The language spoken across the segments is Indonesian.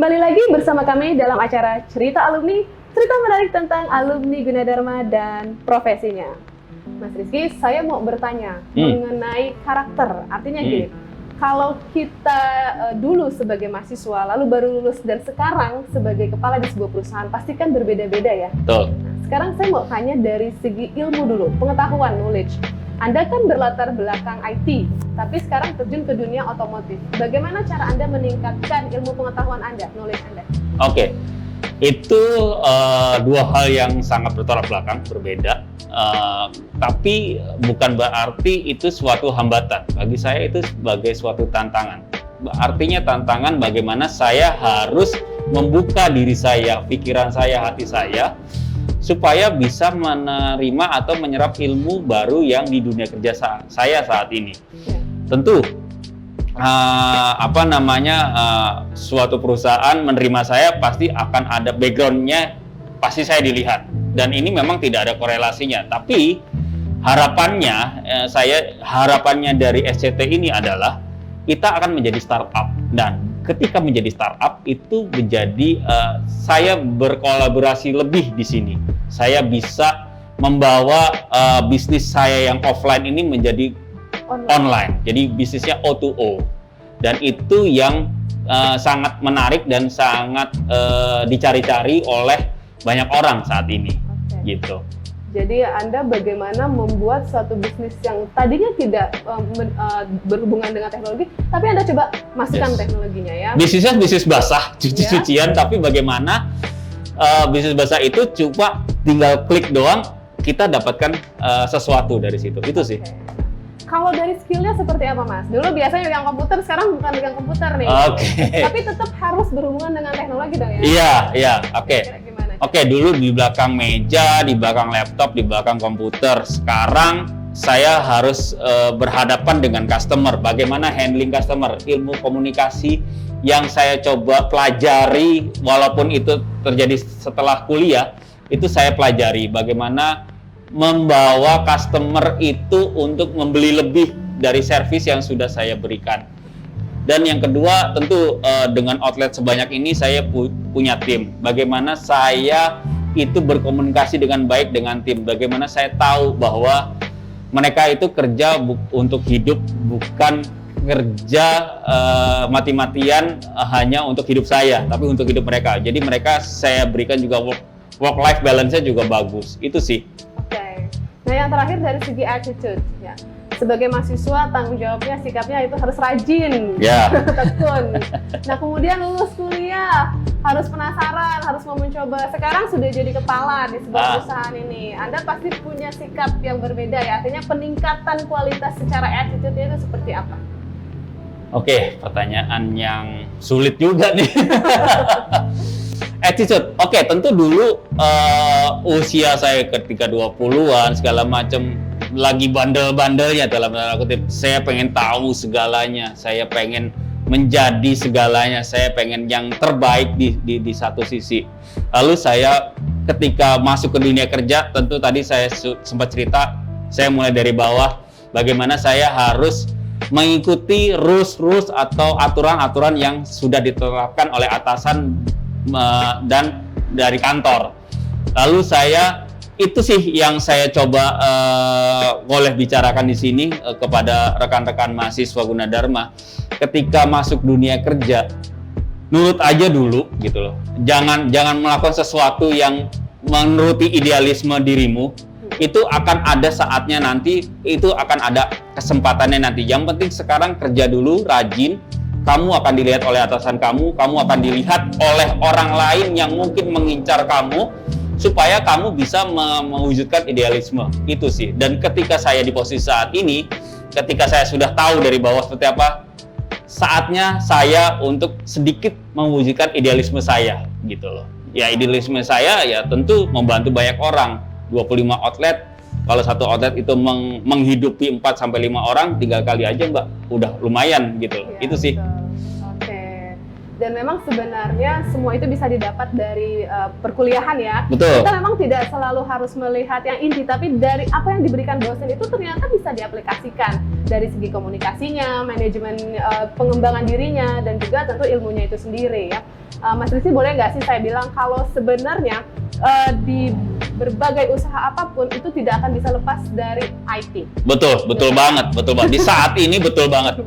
Kembali lagi bersama kami dalam acara Cerita Alumni, cerita menarik tentang alumni Gunadarma dan profesinya. Mas Rizky, saya mau bertanya mengenai karakter. Artinya gini, kalau kita dulu sebagai mahasiswa, lalu baru lulus dan sekarang sebagai kepala di sebuah perusahaan, pasti kan berbeda-beda ya? Betul. Nah, sekarang saya mau tanya dari segi ilmu dulu, pengetahuan, knowledge. Anda kan berlatar belakang IT, tapi sekarang terjun ke dunia otomotif. Bagaimana cara Anda meningkatkan ilmu pengetahuan Anda, knowledge Anda? Oke, itu dua hal yang sangat bertolak belakang, berbeda. Tapi bukan berarti itu suatu hambatan. Bagi saya itu sebagai suatu tantangan. Artinya tantangan bagaimana saya harus membuka diri saya, pikiran saya, hati saya, supaya bisa menerima atau menyerap ilmu baru yang di dunia kerja saya saat ini. Tentu suatu perusahaan menerima saya pasti akan ada background-nya, pasti saya dilihat, dan ini memang tidak ada korelasinya. Tapi harapannya dari SCT ini adalah kita akan menjadi startup, dan ketika menjadi startup itu menjadi saya berkolaborasi lebih di sini. Saya bisa membawa bisnis saya yang offline ini menjadi online. Jadi bisnisnya O2O, dan itu yang sangat menarik dan sangat dicari-cari oleh banyak orang saat ini. Gitu. Jadi Anda bagaimana membuat suatu bisnis yang tadinya tidak berhubungan dengan teknologi, tapi Anda coba masukkan teknologinya ya. Bisnisnya bisnis basah, cuci-cucian, tapi bagaimana bisnis basah itu cuma tinggal klik doang, kita dapatkan sesuatu dari situ. Itu sih. Kalau dari skillnya seperti apa, Mas? Dulu biasanya pegang komputer, sekarang bukan pegang komputer nih. Tapi tetap harus berhubungan dengan teknologi dong ya? Iya, oke. Oke, dulu di belakang meja, di belakang laptop, di belakang komputer. Sekarang saya harus berhadapan dengan customer. Bagaimana handling customer, ilmu komunikasi yang saya coba pelajari, walaupun itu terjadi setelah kuliah, itu saya pelajari. Bagaimana membawa customer itu untuk membeli lebih dari servis yang sudah saya berikan. Dan yang kedua, tentu dengan outlet sebanyak ini saya punya tim. Bagaimana saya itu berkomunikasi dengan baik dengan tim. Bagaimana saya tahu bahwa mereka itu kerja untuk hidup, bukan kerja mati-matian hanya untuk hidup saya, tapi untuk hidup mereka. Jadi mereka saya berikan juga work-life balance-nya juga bagus. Itu sih. Oke. Nah, yang terakhir dari segi attitude ya. Sebagai mahasiswa, tanggung jawabnya, sikapnya itu harus rajin, tekun. Nah, kemudian lulus kuliah, harus penasaran, harus mau mencoba. Sekarang sudah jadi kepala di sebuah perusahaan ini. Anda pasti punya sikap yang berbeda ya, artinya peningkatan kualitas secara attitude itu seperti apa? Oke, pertanyaan yang sulit juga nih. Attitude, oke, tentu dulu usia saya ketika 20-an segala macam lagi bandel-bandelnya dalam tanda kutip. Saya pengen tahu segalanya, saya pengen menjadi segalanya, saya pengen yang terbaik di satu sisi. Lalu saya ketika masuk ke dunia kerja, tentu tadi saya sempat cerita, saya mulai dari bawah, bagaimana saya harus mengikuti rules atau aturan-aturan yang sudah ditetapkan oleh atasan dan dari kantor. Lalu itu sih yang saya coba boleh bicarakan di sini kepada rekan-rekan mahasiswa Gunadarma. Ketika masuk dunia kerja, nurut aja dulu gitu loh. Jangan melakukan sesuatu yang menuruti idealisme dirimu. Itu akan ada saatnya nanti, itu akan ada kesempatannya nanti. Yang penting sekarang kerja dulu, rajin. Kamu akan dilihat oleh atasan kamu akan dilihat oleh orang lain yang mungkin mengincar kamu, supaya kamu bisa mewujudkan idealisme. Itu sih. Dan ketika saya di posisi saat ini, ketika saya sudah tahu dari bawah seperti apa, saatnya saya untuk sedikit mewujudkan idealisme saya, gitu loh. Ya, idealisme saya ya tentu membantu banyak orang. 25 outlet, kalau satu outlet itu menghidupi 4-5 orang, 3 kali aja Mbak, udah lumayan gitu. Ya, itu sih. Oke. dan memang sebenarnya semua itu bisa didapat dari perkuliahan ya. Betul. Kita memang tidak selalu harus melihat yang inti, tapi dari apa yang diberikan dosen itu ternyata bisa diaplikasikan dari segi komunikasinya, manajemen pengembangan dirinya, dan juga tentu ilmunya itu sendiri ya. Mas Rizky, boleh nggak sih saya bilang kalau sebenarnya di berbagai usaha apapun itu tidak akan bisa lepas dari IT. Betul banget. Di saat ini betul banget.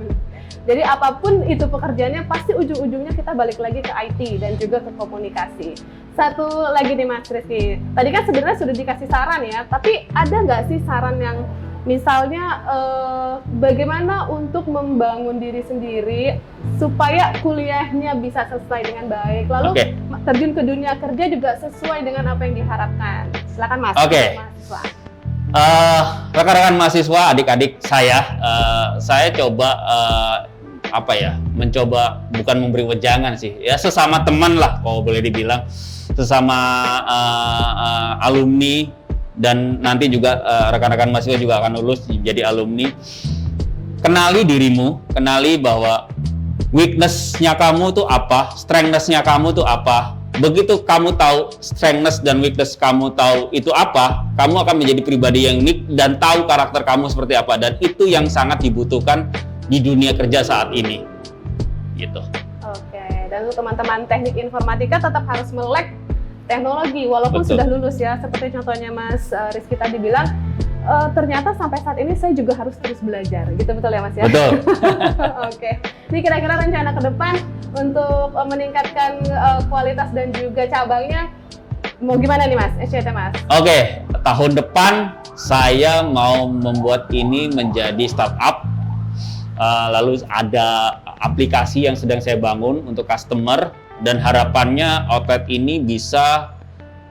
Jadi apapun itu pekerjaannya, pasti ujung-ujungnya kita balik lagi ke IT dan juga ke komunikasi. Satu lagi nih Mas Rizky, tadi kan sebenarnya sudah dikasih saran ya, tapi ada nggak sih saran yang misalnya bagaimana untuk membangun diri sendiri supaya kuliahnya bisa selesai dengan baik, lalu terjun ke dunia kerja juga sesuai dengan apa yang diharapkan. Silakan Mas. Mahasiswa. Rekan-rekan mahasiswa, adik-adik saya coba mencoba, bukan memberi wejangan sih, ya sesama teman lah kalau boleh dibilang, sesama alumni, dan nanti juga rekan-rekan mahasiswa juga akan lulus jadi alumni. Kenali dirimu, kenali bahwa weakness-nya kamu tuh apa, strength-nya kamu tuh apa. Begitu kamu tahu strength dan weakness kamu tahu itu apa, kamu akan menjadi pribadi yang unik dan tahu karakter kamu seperti apa, dan itu yang sangat dibutuhkan di dunia kerja saat ini. Gitu. Oke, dan untuk teman-teman teknik informatika tetap harus melek teknologi walaupun sudah lulus ya. Seperti contohnya Mas Rizky tadi bilang, ternyata sampai saat ini saya juga harus terus belajar. Gitu, betul ya Mas ya? Betul. Oke. Ini kira-kira rencana ke depan untuk meningkatkan kualitas dan juga cabangnya mau gimana nih Mas, SCT Mas? Oke, tahun depan saya mau membuat ini menjadi startup. Lalu ada aplikasi yang sedang saya bangun untuk customer, dan harapannya outlet ini bisa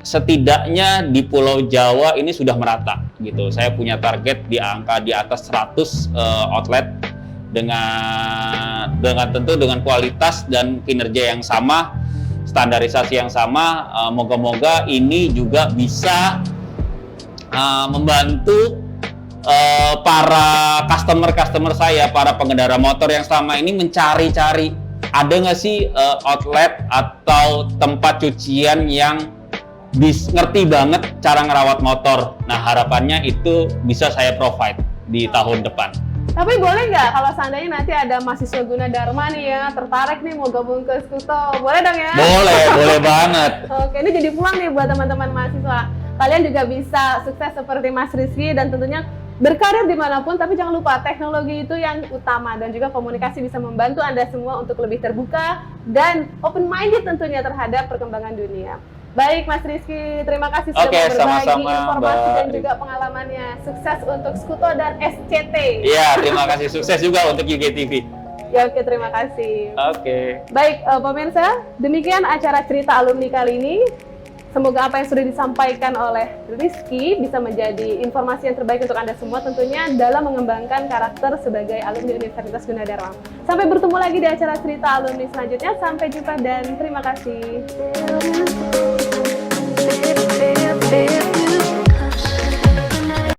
setidaknya di Pulau Jawa ini sudah merata gitu. Saya punya target di angka di atas 100 outlet dengan tentu dengan kualitas dan kinerja yang sama, standarisasi yang sama. Moga-moga ini juga bisa membantu para customer saya, para pengendara motor yang selama ini mencari-cari ada nggak sih outlet atau tempat cucian yang ngerti banget cara ngerawat motor. Nah, harapannya itu bisa saya provide di tahun depan. Tapi boleh nggak kalau seandainya nanti ada mahasiswa Gunadarma nih ya, tertarik nih mau gabung ke Skuto, boleh dong ya? Boleh banget. Oke, ini jadi peluang nih buat teman-teman mahasiswa. Kalian juga bisa sukses seperti Mas Rizky dan tentunya berkarir dimanapun, tapi jangan lupa teknologi itu yang utama, dan juga komunikasi bisa membantu Anda semua untuk lebih terbuka dan open-minded tentunya terhadap perkembangan dunia. Baik Mas Rizky, terima kasih sudah berbagi informasi dan juga pengalamannya. Sukses untuk Skuto dan SCT. Iya, terima kasih. Sukses juga untuk UGTV. Ya, oke, terima kasih. Oke. Baik, pemirsa, demikian acara cerita alumni kali ini. Semoga apa yang sudah disampaikan oleh Rizky bisa menjadi informasi yang terbaik untuk Anda semua, tentunya dalam mengembangkan karakter sebagai alumni Universitas Gunadarma. Sampai bertemu lagi di acara cerita alumni selanjutnya. Sampai jumpa dan terima kasih.